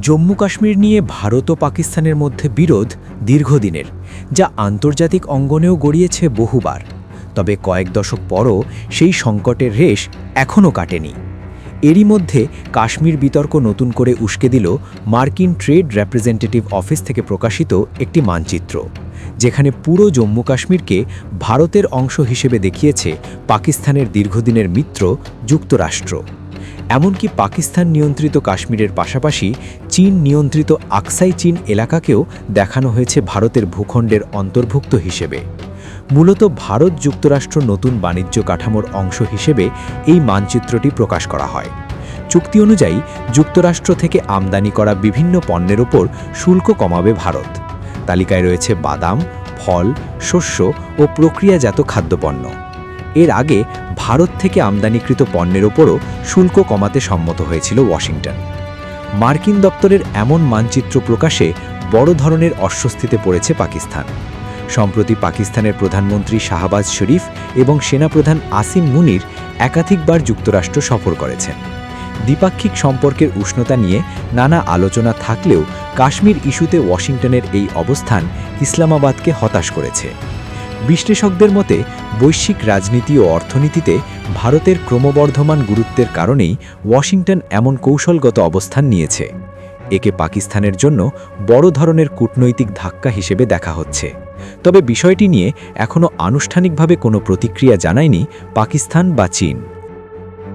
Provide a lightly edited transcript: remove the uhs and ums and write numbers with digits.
জম্মু কাশ্মীর নিয়ে ভারত ও পাকিস্তানের মধ্যে বিরোধ দীর্ঘদিনের, যা আন্তর্জাতিক অঙ্গনেও গড়িয়েছে বহুবার। তবে কয়েক দশক পরও সেই সংকটের রেশ এখনও কাটেনি। এরই মধ্যে কাশ্মীর বিতর্ক নতুন করে উস্কে দিল মার্কিন ট্রেড রিপ্রেজেন্টেটিভ অফিস থেকে প্রকাশিত একটি মানচিত্র, যেখানে পুরো জম্মু কাশ্মীরকে ভারতের অংশ হিসেবে দেখিয়েছে পাকিস্তানের দীর্ঘদিনের মিত্র যুক্তরাষ্ট্র। এমনকি পাকিস্তান নিয়ন্ত্রিত কাশ্মীরের পাশাপাশি চীন নিয়ন্ত্রিত আকসাই চীন এলাকাকেও দেখানো হয়েছে ভারতের ভূখণ্ডের অন্তর্ভুক্ত হিসেবে। মূলত ভারত যুক্তরাষ্ট্র নতুন বাণিজ্য কাঠামোর অংশ হিসেবে এই মানচিত্রটি প্রকাশ করা হয়। চুক্তি অনুযায়ী যুক্তরাষ্ট্র থেকে আমদানি করা বিভিন্ন পণ্যের ওপর শুল্ক কমাবে ভারত। তালিকায় রয়েছে বাদাম, ফল, শস্য ও প্রক্রিয়াজাত খাদ্যপণ্য। এর আগে ভারত থেকে আমদানিকৃত পণ্যের ওপরও শুল্ক কমাতে সম্মত হয়েছিল ওয়াশিংটন। মার্কিন দপ্তরের এমন মানচিত্র প্রকাশে বড় ধরনের অস্বস্তিতে পড়েছে পাকিস্তান। সম্প্রতি পাকিস্তানের প্রধানমন্ত্রী শাহবাজ শরীফ এবং সেনাপ্রধান আসিম মুনির একাধিকবার যুক্তরাষ্ট্র সফর করেছেন। দ্বিপাক্ষিক সম্পর্কের উষ্ণতা নিয়ে নানা আলোচনা থাকলেও কাশ্মীর ইস্যুতে ওয়াশিংটনের এই অবস্থান ইসলামাবাদকে হতাশ করেছে। বিশ্লেষকদের মতে বৈশ্বিক রাজনীতি ও অর্থনীতিতে ভারতের ক্রমবর্ধমান গুরুত্বের কারণেই ওয়াশিংটন এমন কৌশলগত অবস্থান নিয়েছে। একে পাকিস্তানের জন্য বড় ধরনের কূটনৈতিক ধাক্কা হিসেবে দেখা হচ্ছে। তবে বিষয়টি নিয়ে এখনও আনুষ্ঠানিকভাবে কোনো প্রতিক্রিয়া জানায়নি পাকিস্তান বা চীন।